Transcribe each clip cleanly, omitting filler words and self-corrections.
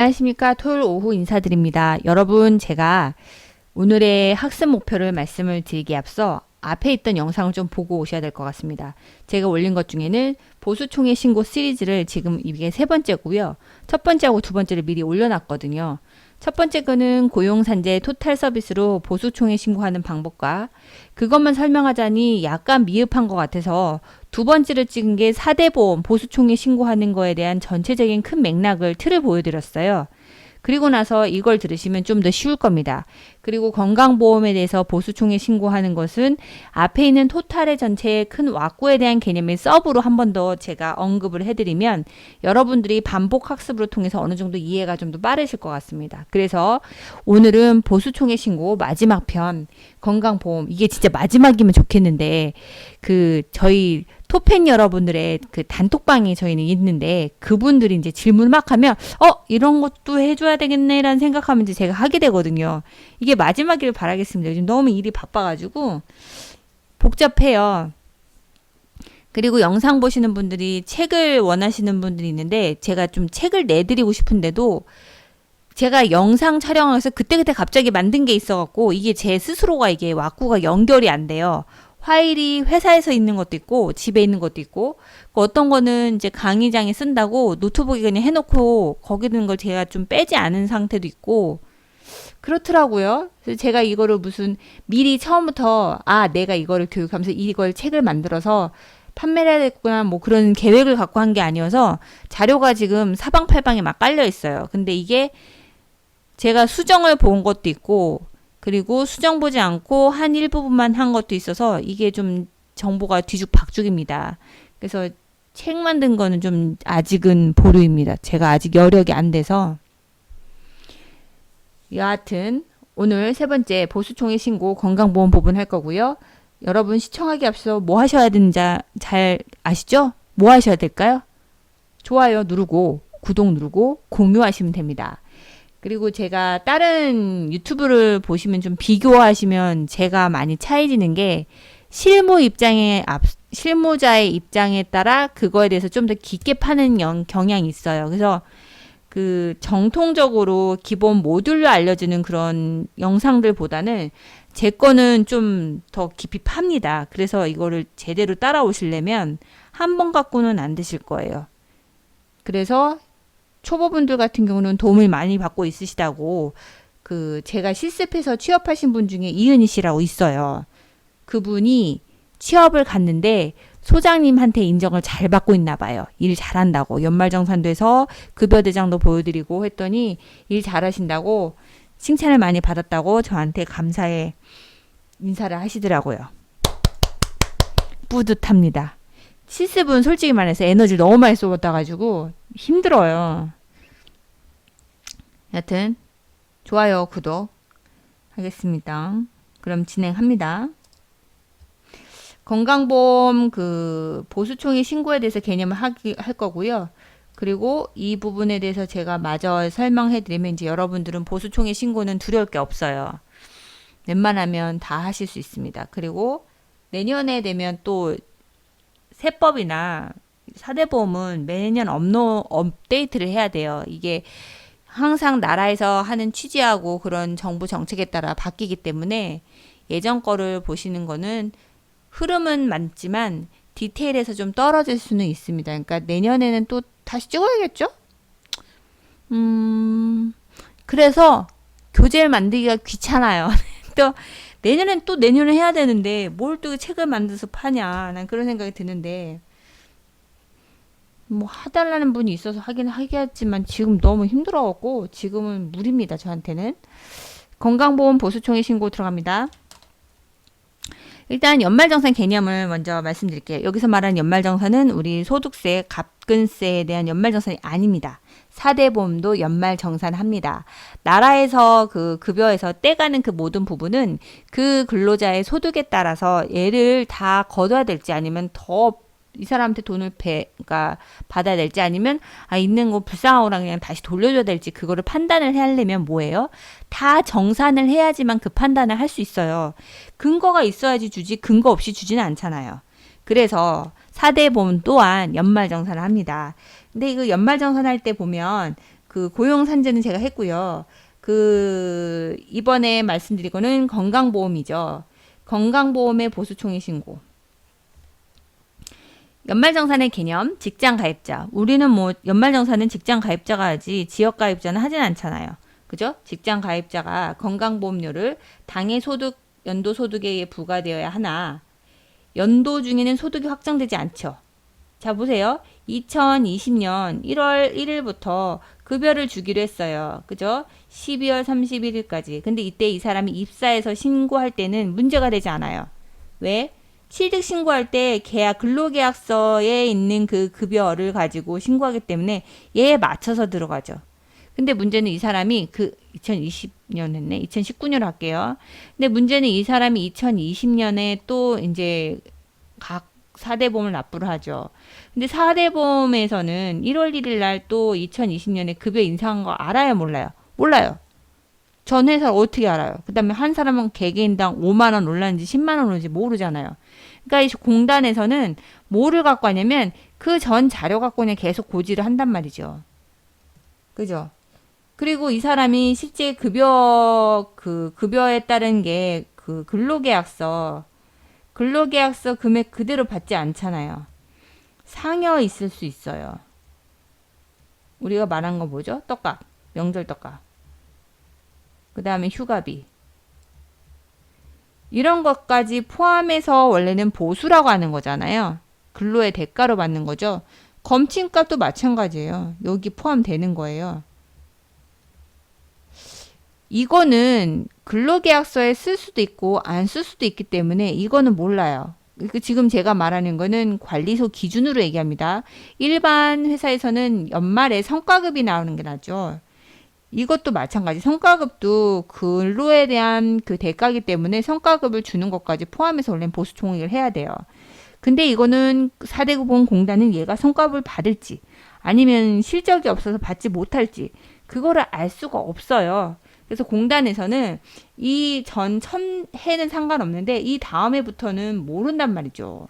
안녕하십니까. 토요일 오후 인사드립니다. 여러분, 제가 오늘의 학습 목표를 말씀을 드리기에 앞서 앞에 있던 영상을 좀 보고 오셔야 될 것 같습니다. 제가 올린 것 중에는 보수총회 신고 시리즈를 지금 이게 세 번째고요. 첫 번째하고 두 번째를 미리 올려놨거든요. 첫 번째 거는 고용산재 토탈 서비스로 보수총회 신고하는 방법과 그것만 설명하자니 약간 미흡한 것 같아서 두 번째를 찍은 게 4대 보험 보수총회 신고하는 거에 대한 전체적인 큰 맥락을 틀을 보여드렸어요. 그리고 나서 이걸 들으시면 좀 더 쉬울 겁니다. 그리고 건강보험에 대해서 보수총회 신고하는 것은 앞에 있는 토탈의 전체의 큰 왁구에 대한 개념의 서브로 한 번 더 제가 언급을 해드리면 여러분들이 반복 학습으로 통해서 어느 정도 이해가 좀 더 빠르실 것 같습니다. 그래서 오늘은 보수총회 신고 마지막 편 건강보험 이게 진짜 마지막이면 좋겠는데 저희 토팬 여러분들의 그 단톡방이 저희는 있는데 그분들이 이제 질문 막 하면 이런 것도 해줘야 되겠네라는 생각하면 이제 제가 하게 되거든요. 이게 마지막이길 바라겠습니다. 요즘 너무 일이 바빠가지고 복잡해요. 그리고 영상 보시는 분들이 책을 원하시는 분들이 있는데 제가 좀 책을 내드리고 싶은데도 제가 영상 촬영해서 그때그때 갑자기 만든 게 있어갖고 이게 제 스스로가 이게 왁구가 연결이 안 돼요. 파일이 회사에서 있는 것도 있고 집에 있는 것도 있고 어떤 거는 이제 강의장에 쓴다고 노트북에 그냥 해놓고 거기 있는 걸 제가 좀 빼지 않은 상태도 있고 그렇더라고요. 그래서 제가 이거를 무슨 미리 처음부터 내가 이거를 교육하면서 이걸 책을 만들어서 판매를 해야겠구나 뭐 그런 계획을 갖고 한 게 아니어서 자료가 지금 사방팔방에 막 깔려 있어요. 근데 이게 제가 수정을 본 것도 있고 그리고 수정 보지 않고 한 일부분만 한 것도 있어서 이게 좀 정보가 뒤죽박죽입니다. 그래서 책 만든 거는 좀 아직은 보류입니다. 제가 아직 여력이 안 돼서. 여하튼 오늘 세 번째 보수총회 신고 건강보험 부분 할 거고요. 여러분 시청하기 앞서 뭐 하셔야 되는지 잘 아시죠? 뭐 하셔야 될까요? 좋아요 누르고 구독 누르고 공유하시면 됩니다. 그리고 제가 다른 유튜브를 보시면 좀 비교하시면 제가 많이 차이지는 게 실무자의 입장에 따라 그거에 대해서 좀 더 깊게 파는 경향이 있어요. 그래서 정통적으로 기본 모듈로 알려주는 그런 영상들보다는 제 거는 좀 더 깊이 팝니다. 그래서 이거를 제대로 따라오시려면 한 번 갖고는 안 되실 거예요. 그래서 초보분들 같은 경우는 도움을 많이 받고 있으시다고 제가 실습해서 취업하신 분 중에 이은희 씨라고 있어요. 그분이 취업을 갔는데 소장님한테 인정을 잘 받고 있나 봐요. 일 잘한다고 연말정산돼서 급여대장도 보여드리고 했더니 일 잘하신다고 칭찬을 많이 받았다고 저한테 감사의 인사를 하시더라고요. 뿌듯합니다. 실습은 솔직히 말해서 에너지를 너무 많이 쏟아가지고 힘들어요. 여튼 좋아요 구독 하겠습니다. 그럼 진행합니다. 건강보험 보수총회 신고에 대해서 개념을 할 거고요. 그리고 이 부분에 대해서 제가 마저 설명해 드리면 이제 여러분들은 보수총회 신고는 두려울 게 없어요. 웬만하면 다 하실 수 있습니다. 그리고 내년에 되면 또 세법이나 4대 보험은 매년 업데이트를 해야 돼요. 이게 항상 나라에서 하는 취지하고 그런 정부 정책에 따라 바뀌기 때문에 예전 거를 보시는 거는 흐름은 맞지만 디테일에서 좀 떨어질 수는 있습니다. 그러니까 내년에는 또 다시 찍어야겠죠? 그래서 교재를 만들기가 귀찮아요. 또 내년에 해야 되는데 뭘 또 책을 만들어서 파냐 난 그런 생각이 드는데 뭐 해달라는 분이 있어서 하긴 하겠지만 지금 너무 힘들어갖고 지금은 무리입니다. 저한테는. 건강보험 보수총회 신고 들어갑니다. 일단 연말정산 개념을 먼저 말씀드릴게요. 여기서 말하는 연말정산은 우리 소득세, 갑근세에 대한 연말정산이 아닙니다. 4대 보험도 연말정산합니다. 나라에서 급여에서 떼가는 그 모든 부분은 그 근로자의 소득에 따라서 얘를 다 거둬야 될지 아니면 더 이 사람한테 돈을 그러니까 받아야 될지 아니면 있는 거 불쌍하고랑 그냥 다시 돌려줘야 될지 그거를 판단을 하려면 뭐예요? 다 정산을 해야지만 그 판단을 할 수 있어요. 근거가 있어야지 주지 근거 없이 주지는 않잖아요. 그래서 4대 보험 또한 연말정산을 합니다. 근데 이거 연말정산할 때 보면 그 고용산재는 제가 했고요. 그 이번에 말씀드린 거는 건강보험이죠. 건강보험의 보수총액신고. 연말정산의 개념, 직장가입자. 우리는 뭐 연말정산은 직장가입자가 하지 지역가입자는 하진 않잖아요. 그죠? 직장가입자가 건강보험료를 당해 소득, 연도소득에 의해 부과되어야 하나 연도 중에는 소득이 확정되지 않죠. 자, 보세요. 2020년 1월 1일부터 급여를 주기로 했어요. 그죠? 12월 31일까지. 근데 이때 이 사람이 입사해서 신고할 때는 문제가 되지 않아요. 왜? 취득 신고할 때 계약 근로계약서에 있는 그 급여를 가지고 신고하기 때문에 얘에 맞춰서 들어가죠. 근데 문제는 이 사람이 그 2020년 했네. 2019년 할게요. 근데 문제는 이 사람이 2020년에 또 이제 각 4대 보험을 납부를 하죠. 근데 4대 보험에서는 1월 1일 날 또 2020년에 급여 인상한 거 알아요, 몰라요? 몰라요. 전 회사 어떻게 알아요? 그 다음에 한 사람은 개개인당 5만 원 올랐는지 10만 원 올랐는지 모르잖아요. 그러니까 이 공단에서는 뭐를 갖고 하냐면 그 전 자료 갖고 그냥 계속 고지를 한단 말이죠. 그죠? 그리고 이 사람이 실제 급여에 따른 게 그 근로계약서 금액 그대로 받지 않잖아요. 상여 있을 수 있어요. 우리가 말한 거 뭐죠? 떡값, 명절 떡값. 그 다음에 휴가비. 이런 것까지 포함해서 원래는 보수라고 하는 거잖아요. 근로의 대가로 받는 거죠. 검침값도 마찬가지예요. 여기 포함되는 거예요. 이거는 근로계약서에 쓸 수도 있고 안 쓸 수도 있기 때문에 이거는 몰라요. 지금 제가 말하는 거는 관리소 기준으로 얘기합니다. 일반 회사에서는 연말에 성과급이 나오는 게 낫죠. 이것도 마찬가지. 성과급도 근로에 대한 그 대가이기 때문에 성과급을 주는 것까지 포함해서 원래 보수 총액을 해야 돼요. 근데 이거는 4대 보험공단은 얘가 성과급을 받을지 아니면 실적이 없어서 받지 못할지 그거를 알 수가 없어요. 그래서 공단에서는 이 전 첫 해는 상관없는데 이 다음 해부터는 모른단 말이죠.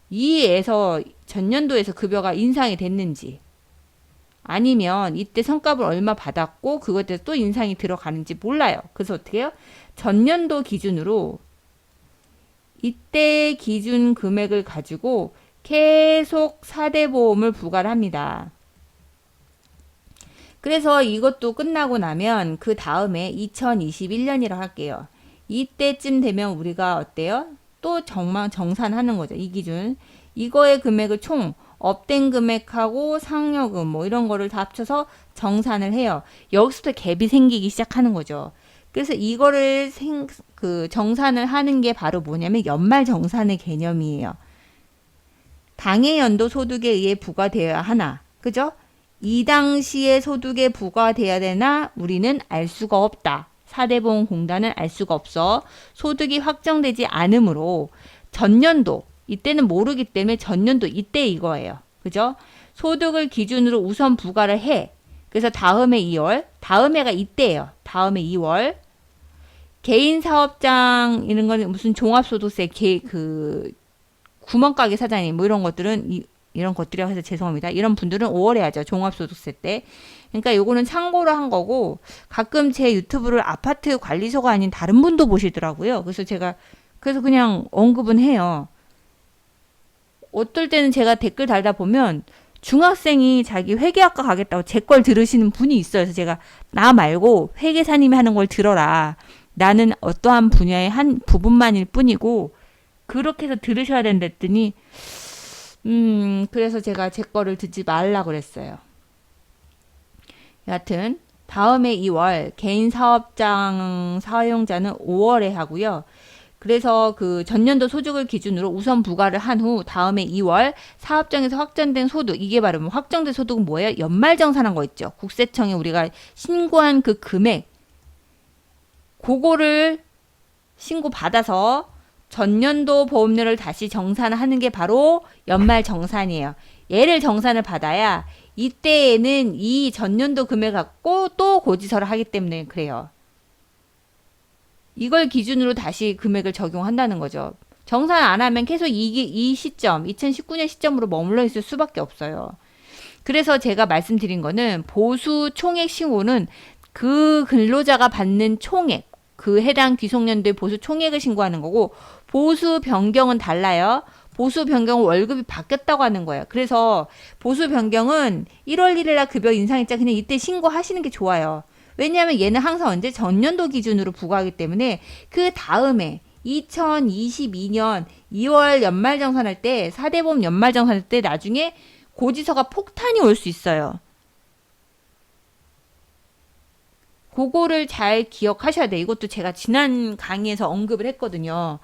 이 해에서 전년도에서 급여가 인상이 됐는지 아니면 이때 성과급을 얼마 받았고 그것에 대해서 또 인상이 들어가는지 몰라요. 그래서 어떻게 해요? 전년도 기준으로 이때 기준 금액을 가지고 계속 4대 보험을 부과를 합니다. 그래서 이것도 끝나고 나면 그 다음에 2021년이라고 할게요. 이때쯤 되면 우리가 어때요? 또 정산하는 거죠. 이 기준. 이거의 금액을 총 업된 금액하고 상여금 뭐 이런 거를 다 합쳐서 정산을 해요. 여기서부터 갭이 생기기 시작하는 거죠. 그래서 이거를 정산을 하는 게 바로 뭐냐면 연말 정산의 개념이에요. 당해 연도 소득에 의해 부과되어야 하나. 그죠? 이 당시의 소득에 부과돼야 되나 우리는 알 수가 없다. 4대 보험공단은 알 수가 없어. 소득이 확정되지 않으므로 전년도 이때는 모르기 때문에 전년도 이때 이거예요. 그죠? 소득을 기준으로 우선 부과를 해. 그래서 다음해 2월, 다음 해가 이때예요. 다음해 2월. 개인 사업장 이런 거는 무슨 종합소득세 구멍가게 사장님 뭐 이런 것들은 이런 것들이라고 해서 죄송합니다. 이런 분들은 5월에 하죠. 종합소득세 때. 그러니까 요거는 참고로 한 거고 가끔 제 유튜브를 아파트 관리소가 아닌 다른 분도 보시더라고요. 그래서 그냥 언급은 해요. 어떨 때는 제가 댓글 달다 보면 중학생이 자기 회계학과 가겠다고 제 걸 들으시는 분이 있어요. 그래서 제가 나 말고 회계사님이 하는 걸 들어라. 나는 어떠한 분야의 한 부분만일 뿐이고 그렇게 해서 들으셔야 된다 했더니 그래서 제가 제 거를 듣지 말라 그랬어요. 여하튼 다음에 2월 개인 사업장 사용자는 5월에 하고요. 그래서 그 전년도 소득을 기준으로 우선 부과를 한 후 다음에 2월 사업장에서 확정된 소득 이게 바로 확정된 소득은 뭐예요? 연말정산한 거 있죠. 국세청에 우리가 신고한 그 금액 그거를 신고받아서 전년도 보험료를 다시 정산하는 게 바로 연말정산이에요. 얘를 정산을 받아야 이때에는 이 전년도 금액 갖고 또 고지서를 하기 때문에 그래요. 이걸 기준으로 다시 금액을 적용한다는 거죠. 정산 안 하면 계속 이 시점, 2019년 시점으로 머물러 있을 수밖에 없어요. 그래서 제가 말씀드린 거는 보수 총액 신고는 그 근로자가 받는 총액, 그 해당 귀속연도의 보수 총액을 신고하는 거고, 보수 변경은 달라요. 보수 변경은 월급이 바뀌었다고 하는 거예요. 그래서 보수 변경은 1월 1일 날 급여 인상일자 그냥 이때 신고하시는 게 좋아요. 왜냐하면 얘는 항상 언제 전년도 기준으로 부과하기 때문에 그 다음에 2022년 2월 연말정산할 때, 4대 보험 연말정산할 때 나중에 고지서가 폭탄이 올 수 있어요. 그거를 잘 기억하셔야 돼요. 이것도 제가 지난 강의에서 언급을 했거든요.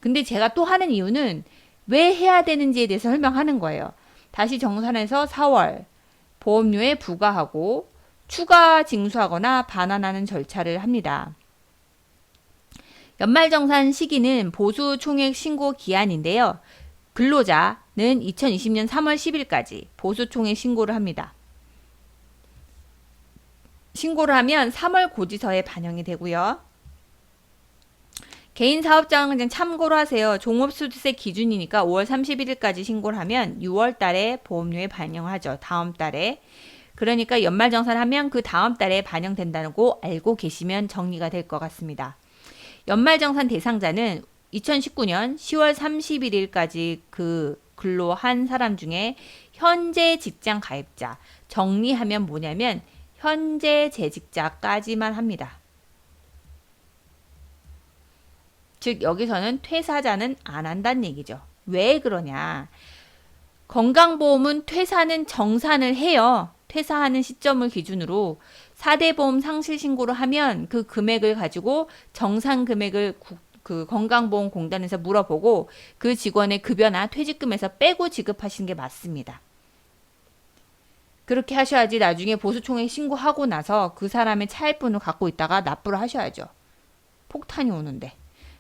근데 제가 또 하는 이유는 왜 해야 되는지에 대해서 설명하는 거예요. 다시 정산해서 4월 보험료에 부과하고 추가 징수하거나 반환하는 절차를 합니다. 연말정산 시기는 보수 총액 신고 기한인데요. 근로자는 2020년 3월 10일까지 보수 총액 신고를 합니다. 신고를 하면 3월 고지서에 반영이 되고요. 개인 사업장은 그냥 참고로 하세요. 종업소득세 기준이니까 5월 31일까지 신고를 하면 6월 달에 보험료에 반영하죠. 다음 달에. 그러니까 연말정산하면 그 다음 달에 반영된다는 거 알고 계시면 정리가 될 것 같습니다. 연말정산 대상자는 2019년 10월 31일까지 그 근로한 사람 중에 현재 직장 가입자, 정리하면 뭐냐면 현재 재직자까지만 합니다. 즉 여기서는 퇴사자는 안 한다는 얘기죠. 왜 그러냐? 건강보험은 퇴사는 정산을 해요. 퇴사하는 시점을 기준으로 4대 보험 상실 신고를 하면 그 금액을 가지고 정산 금액을 그 건강보험공단에서 물어보고 그 직원의 급여나 퇴직금에서 빼고 지급하시는 게 맞습니다. 그렇게 하셔야지 나중에 보수총액 신고하고 나서 그 사람의 차입분을 갖고 있다가 납부를 하셔야죠. 폭탄이 오는데.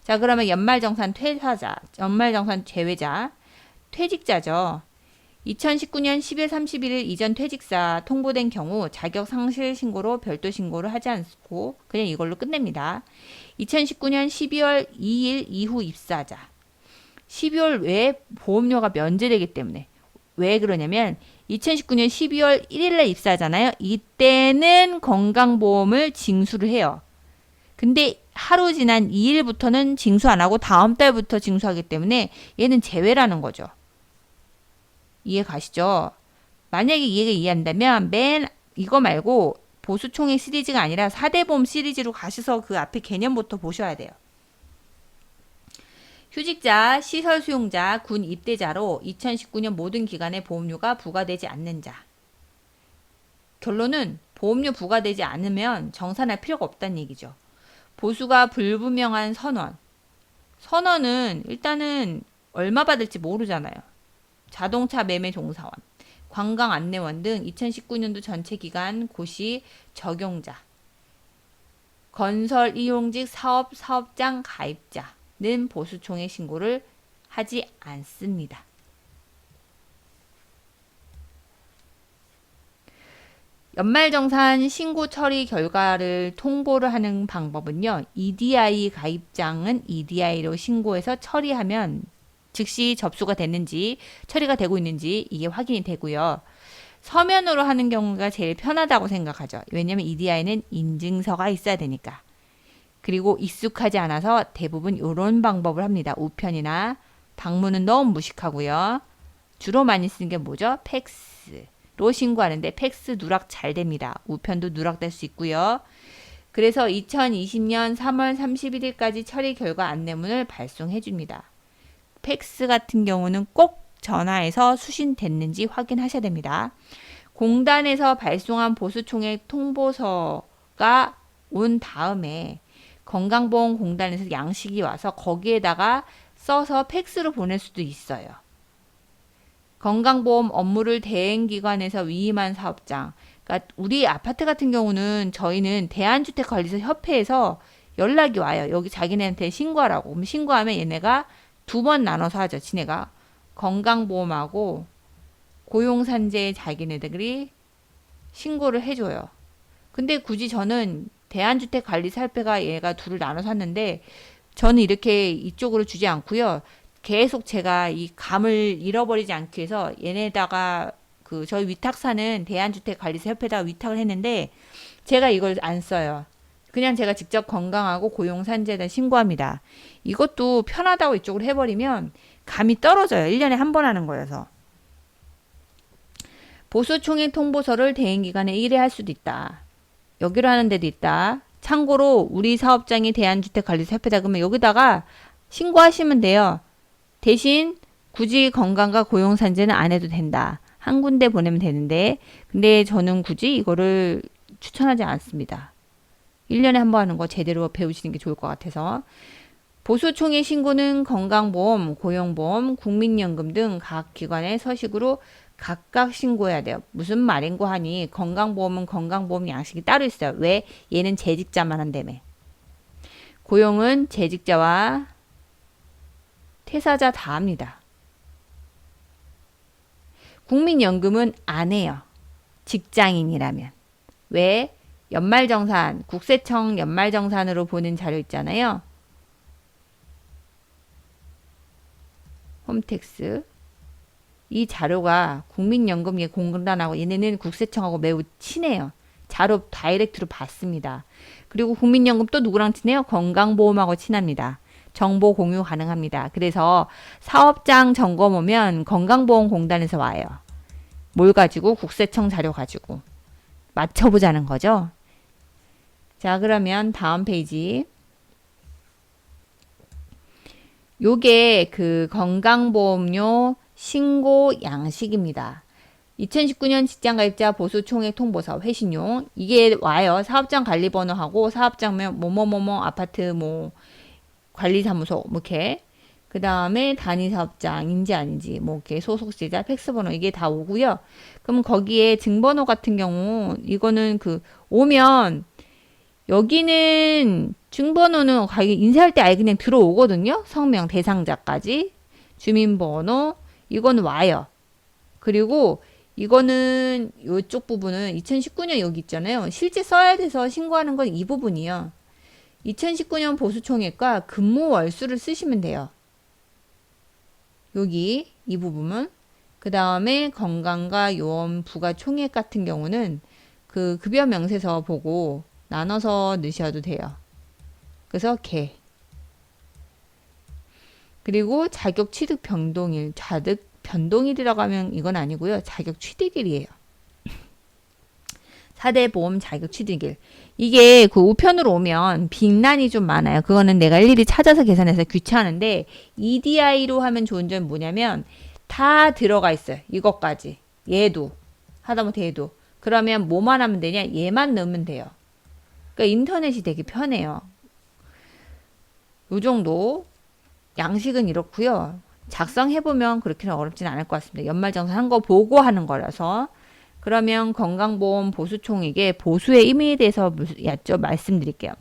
자, 그러면 연말정산 퇴사자, 연말정산 제외자, 퇴직자죠. 2019년 10일 31일 이전 퇴직사 통보된 경우 자격 상실 신고로 별도 신고를 하지 않고 그냥 이걸로 끝냅니다. 2019년 12월 2일 이후 입사자. 12월 외에 보험료가 면제되기 때문에. 왜 그러냐면 2019년 12월 1일날 입사하잖아요. 이때는 건강보험을 징수를 해요. 근데 하루 지난 2일부터는 징수 안 하고 다음 달부터 징수하기 때문에 얘는 제외라는 거죠. 이해 가시죠? 만약에 이해가 이해한다면 맨 이거 말고 보수총액 시리즈가 아니라 4대 보험 시리즈로 가셔서 그 앞에 개념부터 보셔야 돼요. 휴직자, 시설 수용자, 군 입대자로 2019년 모든 기간에 보험료가 부과되지 않는 자. 결론은 보험료 부과되지 않으면 정산할 필요가 없다는 얘기죠. 보수가 불분명한 선원. 선원은 일단은 얼마 받을지 모르잖아요. 자동차 매매 종사원, 관광 안내원 등 2019년도 전체 기간 고시 적용자, 건설 이용직 사업장 가입자는 보수총액 신고를 하지 않습니다. 연말정산 신고 처리 결과를 통보를 하는 방법은요. EDI 가입장은 EDI로 신고해서 처리하면 즉시 접수가 됐는지 처리가 되고 있는지 이게 확인이 되고요. 서면으로 하는 경우가 제일 편하다고 생각하죠. 왜냐하면 EDI는 인증서가 있어야 되니까. 그리고 익숙하지 않아서 대부분 이런 방법을 합니다. 우편이나 방문은 너무 무식하고요. 주로 많이 쓰는 게 뭐죠? 팩스로 신고하는데 팩스 누락 잘 됩니다. 우편도 누락될 수 있고요. 그래서 2020년 3월 31일까지 처리 결과 안내문을 발송해 줍니다. 팩스 같은 경우는 꼭 전화해서 수신됐는지 확인하셔야 됩니다. 공단에서 발송한 보수총액 통보서가 온 다음에 건강보험공단에서 양식이 와서 거기에다가 써서 팩스로 보낼 수도 있어요. 건강보험 업무를 대행기관에서 위임한 사업장. 그러니까 우리 아파트 같은 경우는 저희는 대한주택관리사 협회에서 연락이 와요. 여기 자기네한테 신고하라고. 그럼 신고하면 얘네가 2번 나눠서 하죠. 지네가 건강보험하고 고용산재 자기네들이 신고를 해줘요. 근데 굳이 저는 대한주택관리사협회가 얘가 둘을 나눠서 하는데 저는 이렇게 이쪽으로 주지 않고요. 계속 제가 이 감을 잃어버리지 않기 위해서 얘네다가 저희 위탁사는 대한주택관리사협회에다가 위탁을 했는데 제가 이걸 안 써요. 그냥 제가 직접 건강하고 고용산재에다 신고합니다. 이것도 편하다고 이쪽으로 해버리면 감이 떨어져요. 1년에 한 번 하는 거여서. 보수총액 통보서를 대행기관에 1회 할 수도 있다. 여기로 하는 데도 있다. 참고로 우리 사업장이 대한주택관리사협회다 그러면 여기다가 신고하시면 돼요. 대신 굳이 건강과 고용산재는 안 해도 된다. 한 군데 보내면 되는데 근데 저는 굳이 이거를 추천하지 않습니다. 1년에 한 번 하는 거 제대로 배우시는 게 좋을 것 같아서. 보수총액 신고는 건강보험, 고용보험, 국민연금 등 각 기관의 서식으로 각각 신고해야 돼요. 무슨 말인고 하니 건강보험은 건강보험 양식이 따로 있어요. 왜? 얘는 재직자만 한다며. 고용은 재직자와 퇴사자 다 합니다. 국민연금은 안 해요. 직장인이라면. 왜? 연말정산, 국세청 연말정산으로 보는 자료 있잖아요. 홈택스. 이 자료가 국민연금 공단하고 얘네는 국세청하고 매우 친해요. 자료 다이렉트로 받습니다. 그리고 국민연금 또 누구랑 친해요? 건강보험하고 친합니다. 정보 공유 가능합니다. 그래서 사업장 점검 오면 건강보험공단에서 와요. 뭘 가지고? 국세청 자료 가지고. 맞춰보자는 거죠. 자, 그러면 다음 페이지. 요게 그 건강보험료 신고 양식입니다. 2019년 직장가입자 보수총액 통보서 회신용. 이게 와요. 사업장 관리번호하고 사업장명 뭐뭐뭐뭐 아파트 뭐 관리사무소 뭐 이렇게. 그 다음에 단위사업장인지 아닌지 뭐 이렇게 소속지자 팩스번호 이게 다 오고요. 그럼 거기에 증번호 같은 경우 이거는 오면 여기는 증번호는 인쇄할 때 아예 그냥 들어오거든요. 성명 대상자까지 주민번호 이건 와요. 그리고 이거는 이쪽 부분은 2019년 여기 있잖아요. 실제 써야 돼서 신고하는 건 이 부분이요. 2019년 보수총액과 근무 월수를 쓰시면 돼요. 여기 이 부분은. 그 다음에 건강과 요원 부가 총액 같은 경우는 급여 명세서 보고 나눠서 넣으셔도 돼요. 그래서 개. 그리고 자격 취득 변동일. 자득 변동일이라고 하면 이건 아니고요. 자격 취득일이에요. 4대 보험 자격 취득일. 이게 우편으로 오면 빈란이 좀 많아요. 그거는 내가 일일이 찾아서 계산해서 귀찮은데 EDI로 하면 좋은 점이 뭐냐면 다 들어가 있어요. 이것까지. 얘도. 하다못해 얘도. 그러면 뭐만 하면 되냐? 얘만 넣으면 돼요. 그러니까 인터넷이 되게 편해요. 요 정도. 양식은 이렇고요. 작성해보면 그렇게는 어렵진 않을 것 같습니다. 연말정산 한 거 보고 하는 거라서. 그러면 건강보험 보수총액의 보수의 의미에 대해서 말씀드릴게요.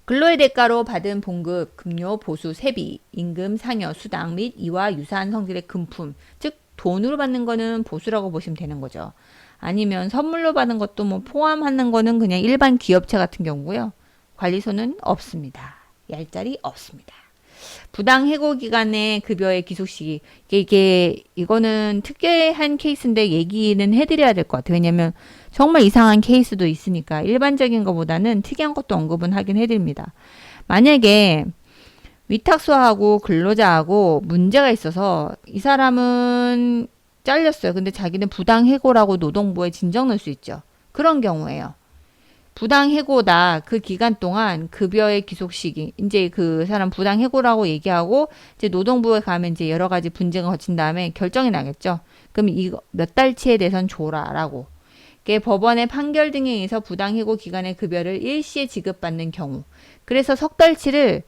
근로의 대가로 받은 봉급, 급료, 보수, 세비, 임금, 상여, 수당 및 이와 유사한 성질의 금품, 즉 돈으로 받는 거는 보수라고 보시면 되는 거죠. 아니면 선물로 받은 것도 뭐 포함하는 거는 그냥 일반 기업체 같은 경우고요. 관리소는 없습니다. 얄짤이 없습니다. 부당 해고 기간의 급여의 기속 시기. 이거는 특별한 케이스인데 얘기는 해드려야 될 것 같아요. 왜냐면 정말 이상한 케이스도 있으니까 일반적인 것보다는 특이한 것도 언급은 하긴 해드립니다. 만약에 위탁소하고 근로자하고 문제가 있어서 이 사람은 잘렸어요. 근데 자기는 부당 해고라고 노동부에 진정 넣을 수 있죠. 그런 경우에요. 부당 해고다. 그 기간 동안 급여의 기속 시기. 이제 그 사람 부당 해고라고 얘기하고 이제 노동부에 가면 이제 여러 가지 분쟁을 거친 다음에 결정이 나겠죠. 그럼 이거 몇 달치에 대해선 줘라라고. 법원의 판결 등에 의해서 부당 해고 기간의 급여를 일시에 지급받는 경우. 그래서 석 달치를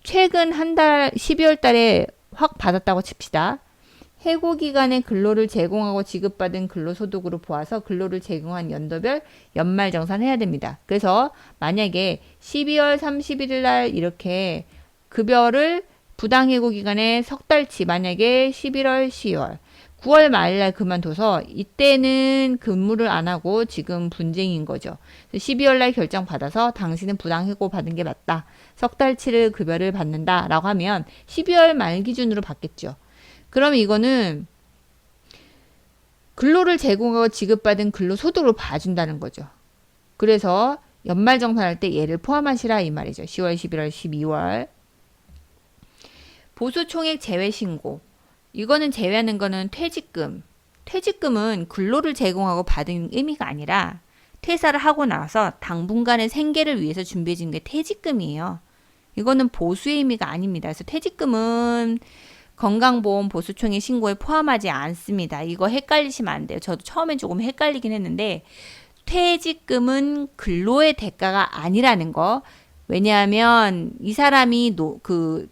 최근 한 달 12월 달에 확 받았다고 칩시다. 해고 기간에 근로를 제공하고 지급받은 근로소득으로 보아서 근로를 제공한 연도별 연말정산해야 됩니다. 그래서 만약에 12월 31일 날 이렇게 급여를 부당해고 기간에 석 달치 만약에 11월, 12월, 9월 말일 날 그만둬서 이때는 근무를 안 하고 지금 분쟁인 거죠. 12월 날 결정 받아서 당신은 부당해고 받은 게 맞다. 석 달치를 급여를 받는다 라고 하면 12월 말 기준으로 받겠죠. 그러면 이거는 근로를 제공하고 지급받은 근로소득으로 봐준다는 거죠. 그래서 연말정산할 때 얘를 포함하시라 이 말이죠. 10월, 11월, 12월. 보수총액 제외신고. 이거는 제외하는 거는 퇴직금. 퇴직금은 근로를 제공하고 받은 의미가 아니라 퇴사를 하고 나서 당분간의 생계를 위해서 준비해 준 게 퇴직금이에요. 이거는 보수의 의미가 아닙니다. 그래서 퇴직금은 건강보험 보수총액 신고에 포함하지 않습니다. 이거 헷갈리시면 안 돼요. 저도 처음엔 조금 헷갈리긴 했는데 퇴직금은 근로의 대가가 아니라는 거. 왜냐하면 이 사람이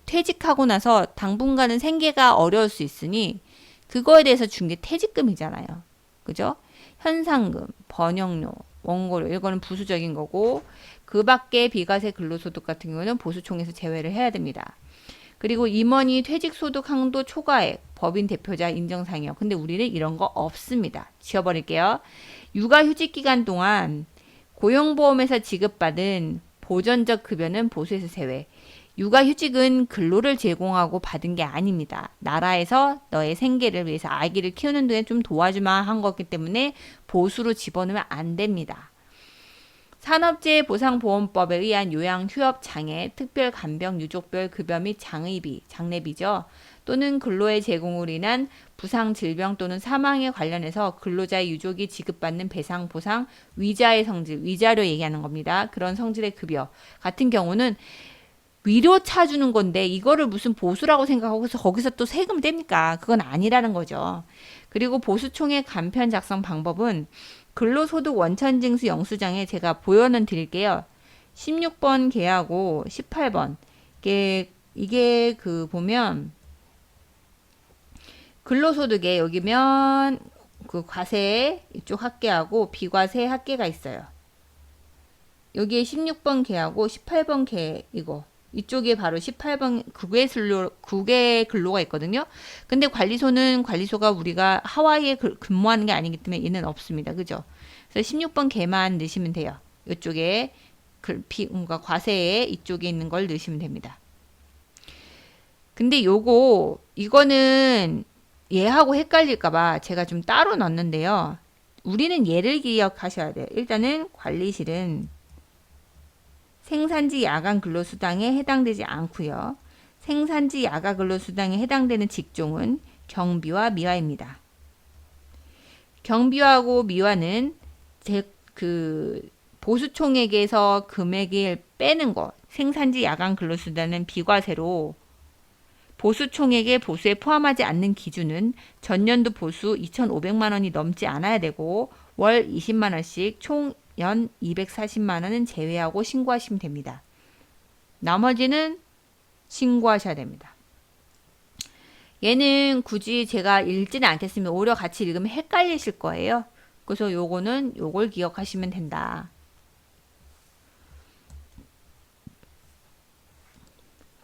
퇴직하고 나서 당분간은 생계가 어려울 수 있으니 그거에 대해서 준 게 퇴직금이잖아요. 그죠? 현상금, 번역료, 원고료 이거는 부수적인 거고 그 밖에 비과세 근로소득 같은 경우는 보수총에서 제외를 해야 됩니다. 그리고 임원이 퇴직소득 항도 초과액, 법인 대표자 인정상여. 근데 우리는 이런 거 없습니다. 지워버릴게요. 육아휴직 기간 동안 고용보험에서 지급받은 보전적 급여는 보수에서 제외. 육아휴직은 근로를 제공하고 받은 게 아닙니다. 나라에서 너의 생계를 위해서 아기를 키우는 데에 좀 도와주마 한 거기 때문에 보수로 집어넣으면 안 됩니다. 산업재해보상보험법에 의한 요양, 휴업, 장애, 특별 간병, 유족별 급여 및 장의비, 장례비죠. 또는 근로의 제공으로 인한 부상, 질병 또는 사망에 관련해서 근로자의 유족이 지급받는 배상, 보상, 위자의 성질, 위자료 얘기하는 겁니다. 그런 성질의 급여 같은 경우는 위로 차주는 건데 이거를 무슨 보수라고 생각하고 거기서 또 세금 뗍니까? 그건 아니라는 거죠. 그리고 보수총액 간편 작성 방법은 근로소득 원천징수 영수장에 제가 보여는 드릴게요. 16번 개하고 18번 이게 보면 근로소득에 여기면 그 과세 이쪽 합계하고 비과세 합계가 있어요. 여기에 16번 개하고 18번 개 이쪽에 바로 18번 국외 근로가 있거든요. 근데 관리소가 우리가 하와이에 근무하는 게 아니기 때문에 얘는 없습니다. 그죠? 그래서 16번 개만 넣으시면 돼요. 이쪽에 뭔가 과세에 이쪽에 있는 걸 넣으시면 됩니다. 근데 이거는 얘하고 헷갈릴까봐 제가 좀 따로 넣었는데요. 우리는 얘를 기억하셔야 돼요. 일단은 관리실은 생산지 야간 근로수당에 해당되지 않고요. 생산지 야간 근로수당에 해당되는 직종은 경비와 미화입니다. 경비하고 미화는 보수총액에서 금액을 빼는 거. 생산지 야간 근로수당은 비과세로 보수총액의 보수에 포함하지 않는 기준은 전년도 보수 2,500만 원이 넘지 않아야 되고 월 20만 원씩 총 연 240만 원은 제외하고 신고하시면 됩니다. 나머지는 신고하셔야 됩니다. 얘는 굳이 제가 읽지는 않겠습니다. 오히려 같이 읽으면 헷갈리실 거예요. 그래서 요걸 기억하시면 된다.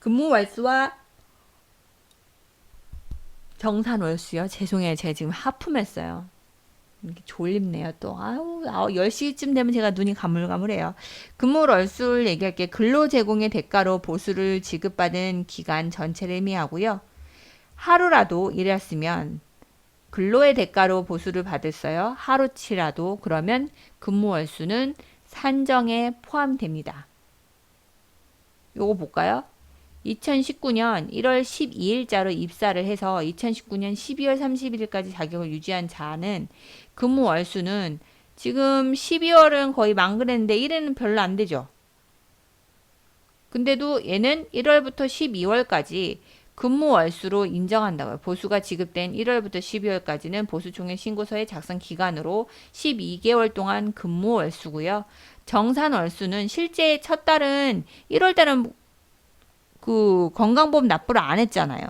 근무월수와 정산월수요. 죄송해요. 제가 지금 하품했어요. 이렇게 졸립네요 또. 10시쯤 되면 제가 눈이 가물가물해요. 근무월수를 얘기할게요. 근로 제공의 대가로 보수를 지급받은 기간 전체를 의미하고요. 하루라도 일했으면 근로의 대가로 보수를 받았어요. 하루치라도 그러면 근무월수는 산정에 포함됩니다. 요거 볼까요? 2019년 1월 12일자로 입사를 해서 2019년 12월 31일까지 자격을 유지한 자는 근무 월수는 지금 12월은 거의 만그랬는데 1회는 별로 안 되죠. 근데도 얘는 1월부터 12월까지 근무 월수로 인정한다고요. 보수가 지급된 1월부터 12월까지는 보수총액 신고서의 작성 기간으로 12개월 동안 근무 월수고요. 정산 월수는 실제 첫 달은 1월 달은 건강보험 납부를 안 했잖아요.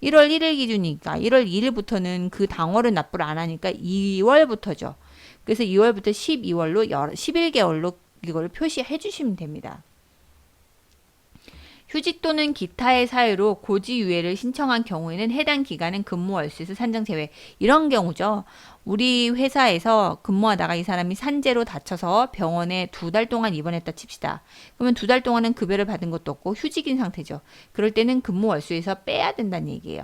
1월 1일 기준이니까 1월 2일부터는 그 당월은 납부를 안 하니까 2월부터죠. 그래서 2월부터 12월로 11개월로 이걸 표시해 주시면 됩니다. 휴직 또는 기타의 사유로 고지유예를 신청한 경우에는 해당 기간은 근무월수에서 산정 제외. 이런 경우죠. 우리 회사에서 근무하다가 이 사람이 산재로 다쳐서 병원에 2달 동안 입원했다 칩시다. 그러면 2달 동안은 급여를 받은 것도 없고 휴직인 상태죠. 그럴 때는 근무월수에서 빼야 된다는 얘기예요.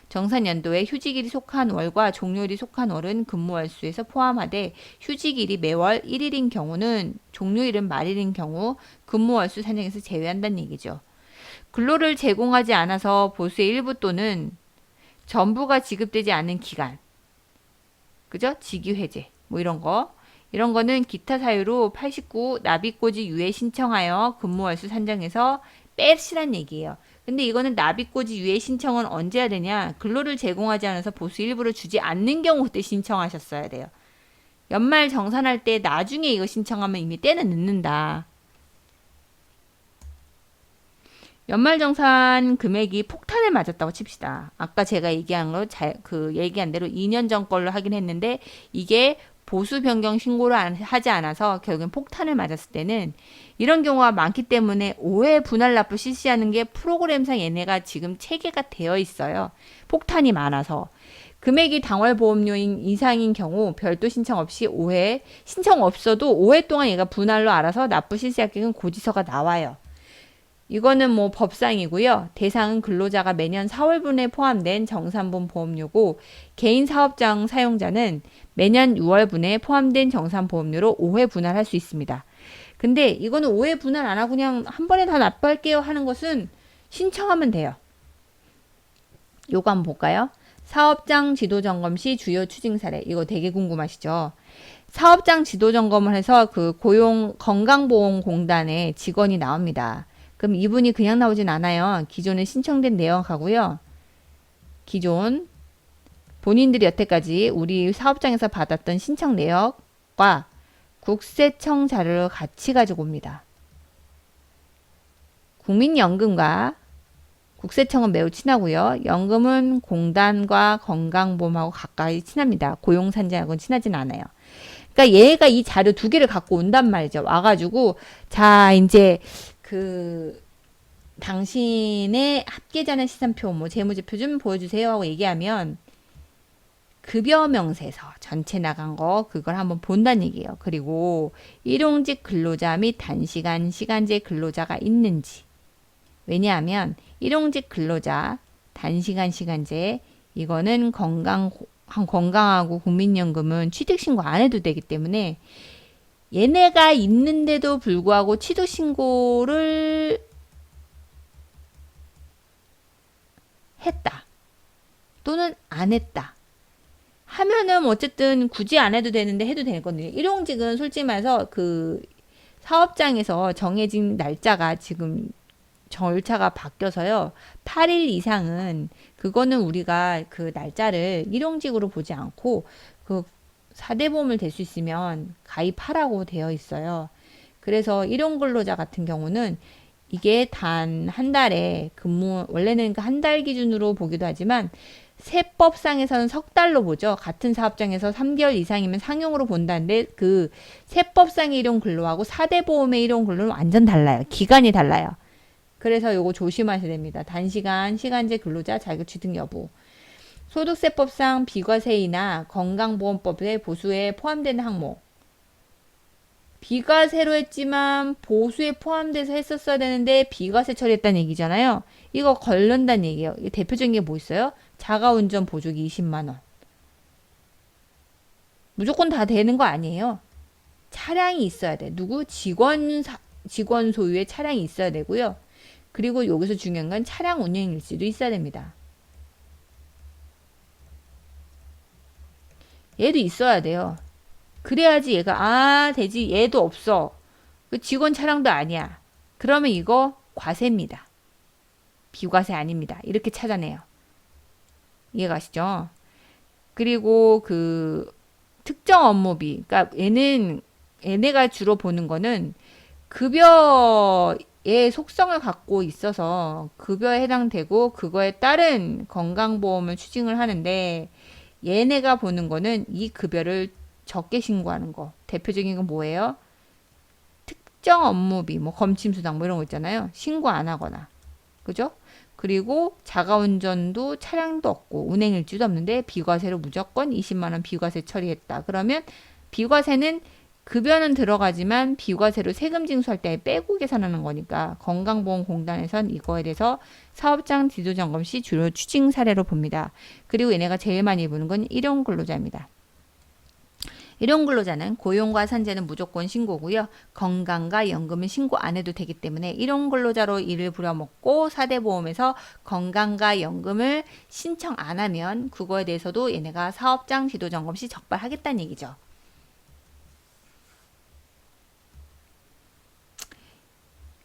정산연도에 휴직일이 속한 월과 종료일이 속한 월은 근무월수에서 포함하되 휴직일이 매월 1일인 경우는 종료일은 말일인 경우 근무월수 산정에서 제외한다는 얘기죠. 근로를 제공하지 않아서 보수의 일부 또는 전부가 지급되지 않는 기간, 그죠? 직위해제 뭐 이런 거. 이런 거는 기타 사유로 89 납입고지 유예 신청하여 근무월수 산정에서 빼시란 얘기예요. 근데 이거는 납입고지 유예 신청은 언제 해야 되냐? 근로를 제공하지 않아서 보수 일부를 주지 않는 경우 그때 신청하셨어야 돼요. 연말 정산할 때 나중에 이거 신청하면 이미 때는 늦는다. 연말정산 금액이 폭탄을 맞았다고 칩시다. 아까 제가 얘기한 거, 얘기한 대로 2년 전 걸로 하긴 했는데, 이게 보수 변경 신고를 하지 않아서 결국엔 폭탄을 맞았을 때는 이런 경우가 많기 때문에 5회 분할 납부 실시하는 게 프로그램상 얘네가 지금 체계가 되어 있어요. 폭탄이 많아서. 금액이 당월보험료인 이상인 경우 별도 신청 없이 5회, 신청 없어도 5회 동안 얘가 분할로 알아서 납부 실시하게끔 고지서가 나와요. 이거는 뭐 법상이고요. 대상은 근로자가 매년 4월분에 포함된 정산분 보험료고 개인 사업장 사용자는 매년 6월분에 포함된 정산보험료로 5회 분할할 수 있습니다. 근데 이거는 5회 분할 안 하고 그냥 한 번에 다 납부할게요 하는 것은 신청하면 돼요. 요거 한번 볼까요? 사업장 지도점검 시 주요 추징 사례. 이거 되게 궁금하시죠? 사업장 지도점검을 해서 그 건강보험공단에 직원이 나옵니다. 그럼 이분이 그냥 나오진 않아요. 기존에 신청된 내역하고요. 기존 본인들이 여태까지 우리 사업장에서 받았던 신청 내역과 국세청 자료를 같이 가지고 옵니다. 국민연금과 국세청은 매우 친하고요. 연금은 공단과 건강보험하고 가까이 친합니다. 고용산재하고는 친하진 않아요. 그러니까 얘가 이 자료 두 개를 갖고 온단 말이죠. 와가지고 자 이제 당신의 합계자는 시산표, 뭐 재무제표 좀 보여주세요 하고 얘기하면 급여 명세서 전체 나간 거 그걸 한번 본다는 얘기예요. 그리고 일용직 근로자 및 단시간 시간제 근로자가 있는지. 왜냐하면 일용직 근로자, 단시간 시간제 이거는 건강하고 국민연금은 취득신고 안 해도 되기 때문에 얘네가 있는데도 불구하고 취득신고를 했다. 또는 안 했다. 하면은 어쨌든 굳이 안 해도 되는데 해도 되거든요. 일용직은 솔직히 말해서 그 사업장에서 정해진 날짜가 지금 절차가 바뀌어서요. 8일 이상은 그거는 우리가 그 날짜를 일용직으로 보지 않고 그 4대 보험을 댈 수 있으면 가입하라고 되어 있어요. 그래서 일용근로자 같은 경우는 이게 단 한 달에 원래는 한 달 기준으로 보기도 하지만 세법상에서는 석 달로 보죠. 같은 사업장에서 3개월 이상이면 상용으로 본다는데 그 세법상의 일용근로하고 4대 보험의 일용근로는 완전 달라요. 기간이 달라요. 그래서 요거 조심하셔야 됩니다. 단시간, 시간제 근로자 자격취득 여부. 소득세법상 비과세이나 건강보험법의 보수에 포함되는 항목. 비과세로 했지만 보수에 포함돼서 했었어야 되는데 비과세 처리했다는 얘기잖아요. 이거 걸른다는 얘기예요. 대표적인 게 뭐 있어요? 자가운전 보조기 20만원. 무조건 다 되는 거 아니에요. 차량이 있어야 돼. 누구? 직원 소유의 차량이 있어야 되고요. 그리고 여기서 중요한 건 차량 운행 일지도 있어야 됩니다. 얘도 있어야 돼요. 그래야지 얘가 되지. 얘도 없어. 그 직원 차량도 아니야. 그러면 이거 과세입니다. 비과세 아닙니다. 이렇게 찾아내요. 이해가시죠? 그리고 그 특정 업무비. 그러니까 얘네가 주로 보는 거는 급여의 속성을 갖고 있어서 급여에 해당되고 그거에 따른 건강보험을 추징을 하는데 얘네가 보는 거는 이 급여를 적게 신고하는 거. 대표적인 건 뭐예요? 특정 업무비, 뭐 검침수당 뭐 이런 거 있잖아요. 신고 안 하거나. 그죠? 그리고 자가운전도 차량도 없고 운행일지도 없는데 비과세로 무조건 20만 원 비과세 처리했다. 그러면 비과세는 급여는 들어가지만 비과세로 세금 징수할 때 빼고 계산하는 거니까 건강보험공단에선 이거에 대해서 사업장 지도점검 시 주로 추징 사례로 봅니다. 그리고 얘네가 제일 많이 보는 건 일용근로자입니다. 일용근로자는 고용과 산재는 무조건 신고고요. 건강과 연금은 신고 안 해도 되기 때문에 일용근로자로 일을 부려먹고 4대 보험에서 건강과 연금을 신청 안 하면 그거에 대해서도 얘네가 사업장 지도점검 시 적발하겠다는 얘기죠.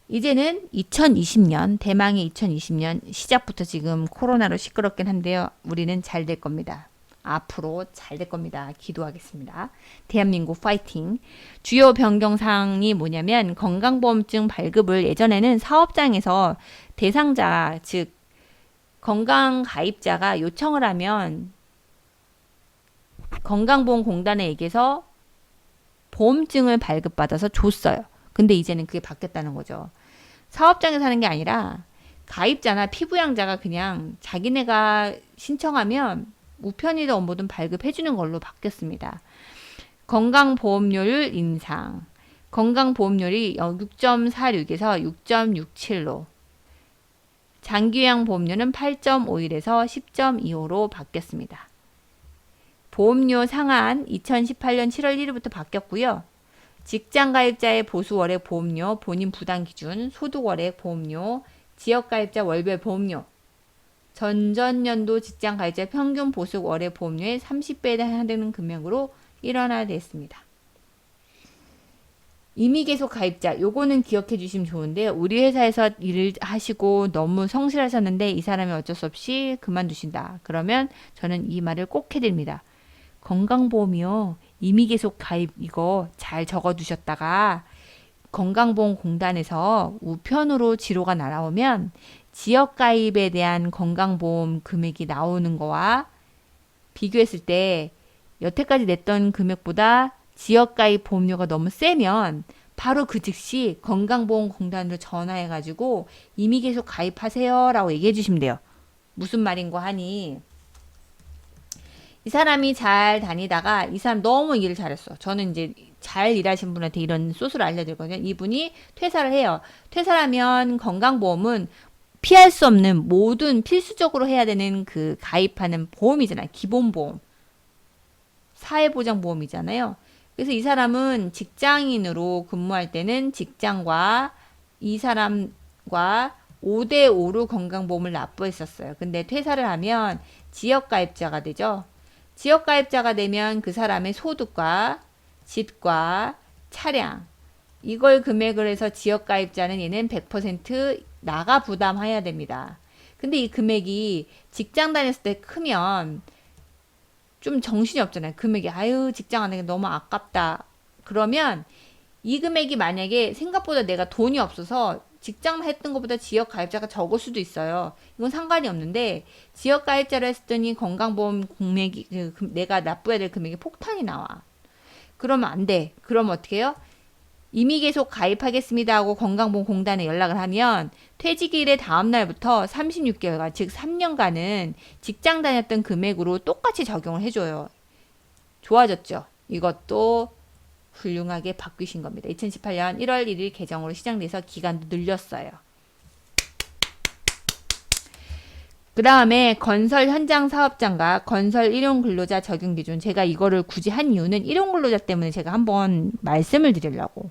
이제는 2020년, 대망의 2020년 시작부터 지금 코로나로 시끄럽긴 한데요. 우리는 잘 될 겁니다. 앞으로 잘 될 겁니다. 기도하겠습니다. 대한민국 파이팅. 주요 변경사항이 뭐냐면 건강보험증 발급을 예전에는 사업장에서 대상자, 즉 건강가입자가 요청을 하면 건강보험공단에 얘기해서 보험증을 발급받아서 줬어요. 근데 이제는 그게 바뀌었다는 거죠. 사업장에서 하는 게 아니라 가입자나 피부양자가 그냥 자기네가 신청하면 우편이든 뭐든 발급해주는 걸로 바뀌었습니다. 건강보험료율 인상. 건강보험료율이 6.46에서 6.67로. 장기요양 보험료는 8.51에서 10.25로 바뀌었습니다. 보험료 상한 2018년 7월 1일부터 바뀌었고요. 직장가입자의 보수월액 보험료, 본인 부담기준, 소득월액 보험료, 지역가입자 월별 보험료, 전전년도 직장가입자 평균 보수월액 보험료의 30배에 해당되는 금액으로 일원화됐습니다. 이미 계속 가입자, 요거는 기억해 주시면 좋은데 우리 회사에서 일을 하시고 너무 성실하셨는데 이 사람이 어쩔 수 없이 그만두신다. 그러면 저는 이 말을 꼭 해드립니다. 건강보험이요. 이미 계속 가입 이거 잘 적어두셨다가 건강보험공단에서 우편으로 지로가 날아오면 지역가입에 대한 건강보험 금액이 나오는 거와 비교했을 때 여태까지 냈던 금액보다 지역가입 보험료가 너무 세면 바로 그 즉시 건강보험공단으로 전화해가지고 이미 계속 가입하세요 라고 얘기해 주시면 돼요. 무슨 말인고 하니 이 사람이 잘 다니다가 이 사람 너무 일을 잘했어. 저는 이제 잘 일하신 분한테 이런 소스를 알려드리거든요. 이분이 퇴사를 해요. 퇴사하면 건강보험은 피할 수 없는 모든 필수적으로 해야 되는 그 가입하는 보험이잖아요. 기본보험. 사회보장보험이잖아요. 그래서 이 사람은 직장인으로 근무할 때는 직장과 이 사람과 5대5로 건강보험을 납부했었어요. 근데 퇴사를 하면 지역가입자가 되죠. 지역가입자가 되면 그 사람의 소득과 집과 차량 이걸 금액을 해서 지역가입자는 얘는 100% 나가 부담해야 됩니다. 근데 이 금액이 직장 다녔을 때 크면 좀 정신이 없잖아요. 금액이 아유 직장 안 하니까 너무 아깝다. 그러면 이 금액이 만약에 생각보다 내가 돈이 없어서 직장 했던 것보다 지역 가입자가 적을 수도 있어요. 이건 상관이 없는데 지역 가입자를 했더니 건강보험 금액이 내가 납부해야 될 금액이 폭탄이 나와. 그러면 안 돼. 그럼 어떻게 해요? 이미 계속 가입하겠습니다 하고 건강보험공단에 연락을 하면 퇴직일의 다음 날부터 36개월간 즉 3년간은 직장 다녔던 금액으로 똑같이 적용을 해줘요. 좋아졌죠? 이것도 훌륭하게 바뀌신 겁니다. 2018년 1월 1일 개정으로 시작돼서 기간도 늘렸어요. 그 다음에 건설 현장 사업장과 건설 일용근로자 적용 기준. 제가 이거를 굳이 한 이유는 일용근로자 때문에 제가 한번 말씀을 드리려고.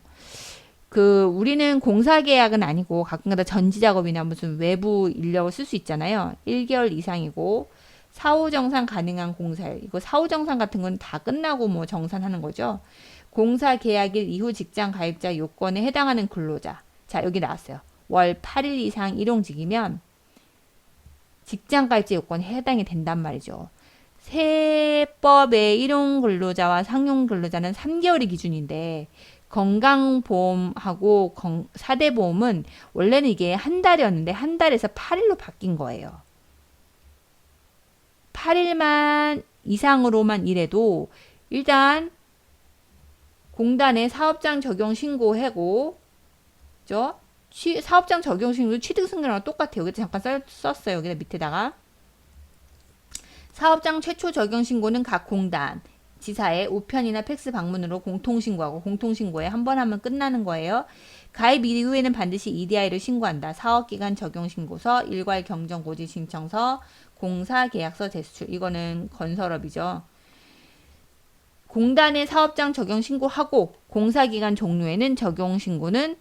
우리는 공사계약은 아니고 가끔가다 전지작업이나 무슨 외부 인력을 쓸 수 있잖아요. 1개월 이상이고 사후정산 가능한 공사일. 이거 사후정산 같은 건 다 끝나고 뭐 정산하는 거죠. 공사계약일 이후 직장 가입자 요건에 해당하는 근로자. 자, 여기 나왔어요. 월 8일 이상 일용직이면 직장 가입자 요건에 해당이 된단 말이죠. 세법의 일용근로자와 상용근로자는 3개월이 기준인데 건강보험하고 4대 보험은 원래는 이게 한 달이었는데 한 달에서 8일로 바뀐 거예요. 8일만 이상으로만 일해도 일단 공단에 사업장 적용 신고하고 그죠? 사업장 적용 신고 취득승계랑 똑같아요. 여기 잠깐 썼어요. 여기다 밑에다가 사업장 최초 적용 신고는 각 공단 지사에 우편이나 팩스 방문으로 공통신고하고 공통신고에 한 번 하면 끝나는 거예요. 가입 이후에는 반드시 EDI를 신고한다. 사업기간 적용신고서, 일괄 경정고지 신청서, 공사계약서 제출. 이거는 건설업이죠. 공단의 사업장 적용신고하고 공사기간 종료에는 적용신고는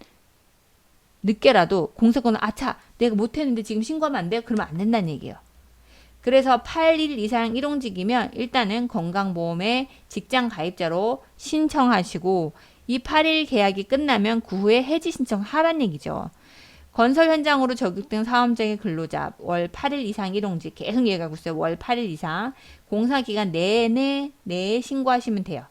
늦게라도 공사권은 아차 내가 못했는데 지금 신고하면 안 돼요? 그러면 안 된다는 얘기예요. 그래서 8일 이상 일용직이면 일단은 건강보험에 직장 가입자로 신청하시고 이 8일 계약이 끝나면 그 후에 해지 신청하란 얘기죠. 건설 현장으로 적용된 사업장의 근로자 월 8일 이상 일용직 계속 얘기하고 있어요. 월 8일 이상 공사기간 내에 신고하시면 돼요.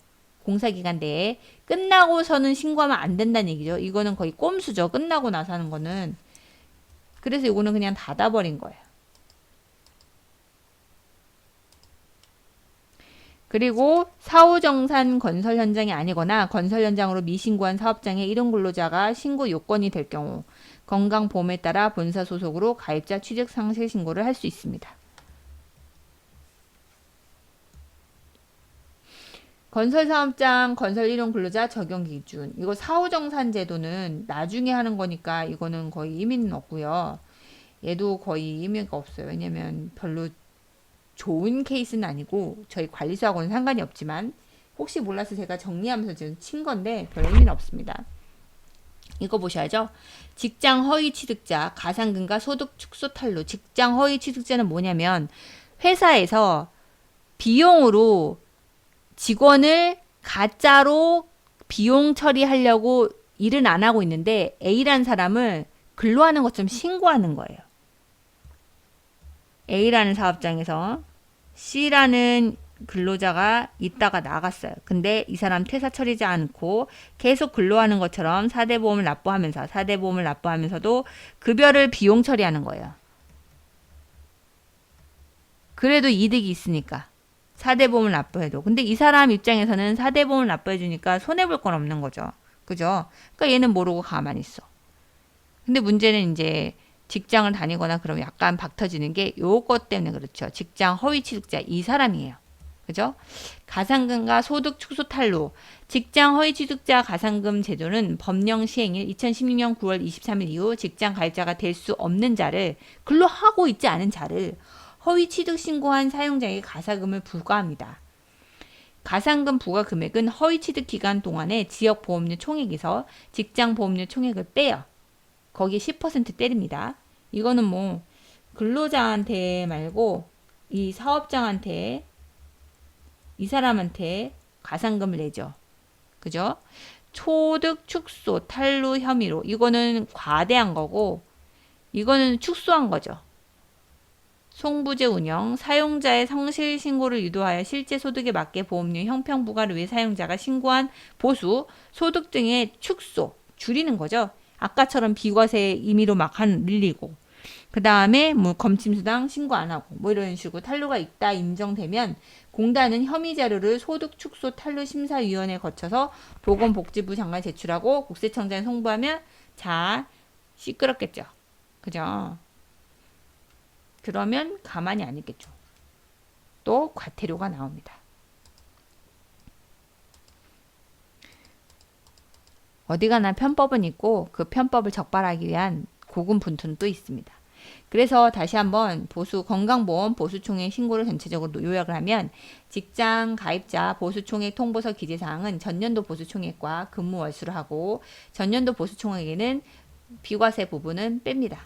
공사기간 내에 끝나고서는 신고하면 안 된다는 얘기죠. 이거는 거의 꼼수죠. 끝나고 나서 하는 거는. 그래서 이거는 그냥 닫아버린 거예요. 그리고 사후정산 건설 현장이 아니거나 건설 현장으로 미신고한 사업장의 일용 근로자가 신고 요건이 될 경우 건강보험에 따라 본사 소속으로 가입자 취득 상실 신고를 할 수 있습니다. 건설사업장 건설 일용 근로자 적용 기준. 이거 사후정산 제도는 나중에 하는 거니까 이거는 거의 의미는 없고요. 얘도 거의 의미가 없어요. 왜냐면 별로 좋은 케이스는 아니고 저희 관리소하고는 상관이 없지만 혹시 몰라서 제가 정리하면서 지금 친 건데 별 의미는 없습니다. 이거 보셔야죠. 직장 허위 취득자, 가상근과 소득 축소 탈루. 직장 허위 취득자는 뭐냐면 회사에서 비용으로 직원을 가짜로 비용 처리하려고 일은 안 하고 있는데 A라는 사람을 근로하는 것처럼 신고하는 거예요. A라는 사업장에서 C라는 근로자가 있다가 나갔어요. 근데 이 사람 퇴사 처리지 않고 계속 근로하는 것처럼 4대 보험을 납부하면서도 급여를 비용 처리하는 거예요. 그래도 이득이 있으니까 4대 보험을 납부해도. 근데 이 사람 입장에서는 4대 보험을 납부해주니까 손해볼 건 없는 거죠. 그죠? 그러니까 얘는 모르고 가만히 있어. 근데 문제는 이제 직장을 다니거나 그러면 약간 박 터지는 게 요것 때문에 그렇죠. 직장 허위 취득자 이 사람이에요. 그죠? 가상금과 소득 축소 탈루. 직장 허위 취득자 가상금 제도는 법령 시행일 2016년 9월 23일 이후 직장 가입자가 될 수 없는 자를 근로하고 있지 않은 자를 허위 취득 신고한 사용자에게 가상금을 부과합니다. 가상금 부과 금액은 허위 취득 기간 동안의 지역 보험료 총액에서 직장 보험료 총액을 빼요. 거기에 10% 때립니다. 이거는 뭐 근로자한테 말고 이 사업장한테 이 사람한테 가상금을 내죠. 그죠? 소득 축소 탈루 혐의로 이거는 과대한 거고 이거는 축소한 거죠. 송부제 운영, 사용자의 상실 신고를 유도하여 실제 소득에 맞게 보험료 형평 부과를 위해 사용자가 신고한 보수, 소득 등의 축소, 줄이는 거죠. 아까처럼 비과세 임의로 막 늘리고 그 다음에 뭐 검침수당 신고 안 하고 뭐 이런 식으로 탈루가 있다 인정되면 공단은 혐의 자료를 소득 축소 탈루 심사위원회에 거쳐서 보건복지부 장관에 제출하고 국세청장에 송부하면 자 시끄럽겠죠. 그죠? 그러면 가만히 안 있겠죠. 또 과태료가 나옵니다. 어디 가나 편법은 있고 그 편법을 적발하기 위한 고군분투는 또 있습니다. 그래서 다시 한번 보수 건강보험 보수총액 신고를 전체적으로 요약을 하면 직장 가입자 보수총액 통보서 기재사항은 전년도 보수총액과 근무 월수를 하고 전년도 보수총액에는 비과세 부분은 뺍니다.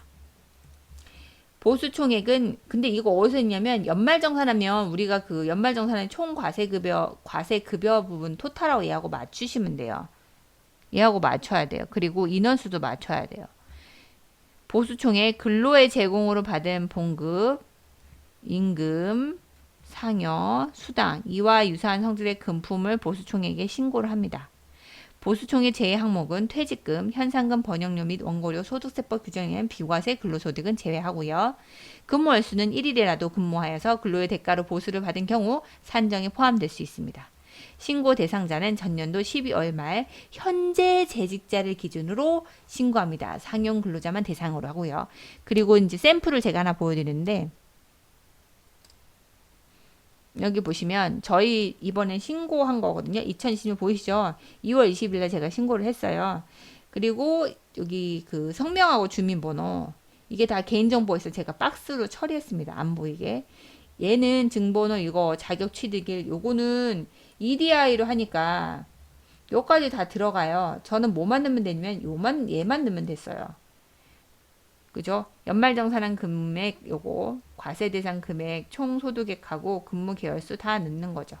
보수총액은 근데 이거 어디서 있냐면 연말정산하면 우리가 그 연말정산의 총 과세급여 부분 토탈하고 얘하고 맞추시면 돼요. 얘하고 맞춰야 돼요. 그리고 인원수도 맞춰야 돼요. 보수총액 근로의 제공으로 받은 봉급, 임금, 상여, 수당 이와 유사한 성질의 금품을 보수총액에 신고를 합니다. 보수총액 제외 항목은 퇴직금, 현상금, 번역료 및 원고료, 소득세법 규정에 의한 비과세 근로소득은 제외하고요. 근무 월수는 1일이라도 근무하여서 근로의 대가로 보수를 받은 경우 산정에 포함될 수 있습니다. 신고 대상자는 전년도 12월 말 현재 재직자를 기준으로 신고합니다. 상용 근로자만 대상으로 하고요. 그리고 이제 샘플을 제가 하나 보여드리는데 여기 보시면 저희 이번에 신고한 거거든요. 2020년 보이시죠? 2월 20일 날 제가 신고를 했어요. 그리고 여기 그 성명하고 주민번호 이게 다 개인정보에서 제가 박스로 처리했습니다. 안 보이게. 얘는 증번호 이거 자격 취득일 요거는 EDI로 하니까 요까지 다 들어가요. 저는 뭐만 넣으면 되냐면 얘만 넣으면 됐어요. 그죠? 연말정산한 금액 요거 과세대상 금액 총소득액하고 근무 계열수 다 넣는 거죠.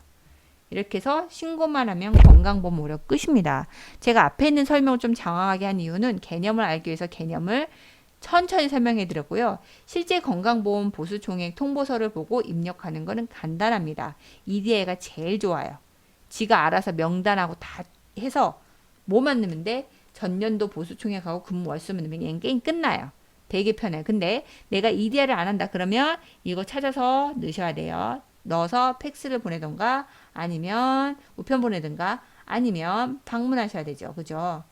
이렇게 해서 신고만 하면 건강보험 무료 끝입니다. 제가 앞에 있는 설명을 좀 장황하게 한 이유는 개념을 알기 위해서 개념을 천천히 설명해 드렸고요. 실제 건강보험 보수총액 통보서를 보고 입력하는 거는 간단합니다. EDI가 제일 좋아요. 지가 알아서 명단하고 다 해서 뭐만 넣으면 돼? 전년도 보수총액하고 근무 월수만 넣으면 얘는 게임 끝나요. 되게 편해요. 근데 내가 EDI를 안 한다 그러면 이거 찾아서 넣으셔야 돼요. 넣어서 팩스를 보내던가 아니면 우편 보내든가 아니면 방문하셔야 되죠. 그죠?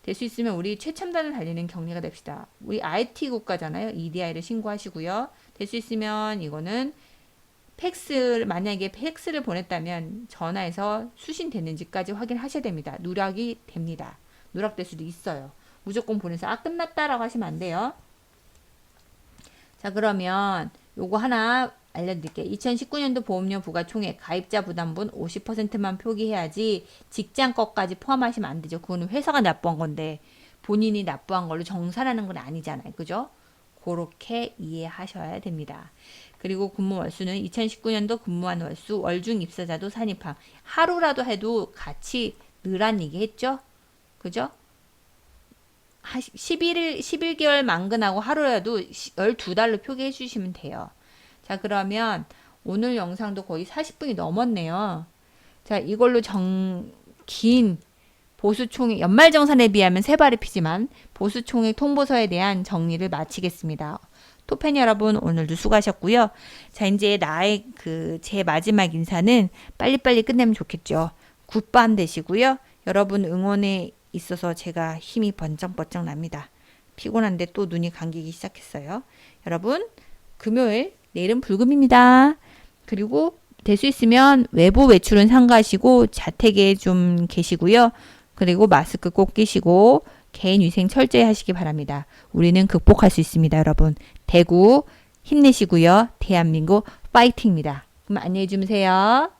될 수 있으면 우리 최첨단을 달리는 격리가 됩시다. 우리 IT 국가잖아요. EDI를 신고하시고요. 될 수 있으면 이거는 만약에 팩스를 보냈다면 전화해서 수신됐는지까지 확인하셔야 됩니다. 누락이 됩니다. 누락될 수도 있어요. 무조건 보내서 끝났다라고 하시면 안 돼요. 자, 그러면 요거 하나 알려드릴게요. 2019년도 보험료 부과총액 가입자 부담분 50%만 표기해야지 직장 것까지 포함하시면 안 되죠. 그거는 회사가 납부한 건데 본인이 납부한 걸로 정산하는 건 아니잖아요. 그죠? 그렇게 이해하셔야 됩니다. 그리고 근무 월수는 2019년도 근무한 월수, 월중 입사자도 산입함. 하루라도 해도 같이 늘한 얘기했죠? 그죠? 11개월 만근하고 하루라도 12달로 표기해 주시면 돼요. 자, 그러면 오늘 영상도 거의 40분이 넘었네요. 자, 이걸로 긴 보수총액, 연말정산에 비하면 세 발이 피지만 보수총액 통보서에 대한 정리를 마치겠습니다. 토팬 여러분, 오늘도 수고하셨고요. 자, 이제 제 마지막 인사는 빨리빨리 끝내면 좋겠죠. 굿밤 되시고요. 여러분 응원에 있어서 제가 힘이 번쩍번쩍 납니다. 피곤한데 또 눈이 감기기 시작했어요. 여러분, 금요일, 내일은 불금입니다. 그리고 될 수 있으면 외부 외출은 삼가시고 자택에 좀 계시고요. 그리고 마스크 꼭 끼시고 개인 위생 철저히 하시기 바랍니다. 우리는 극복할 수 있습니다, 여러분. 대구 힘내시고요. 대한민국 파이팅입니다. 그럼 안녕히 주무세요.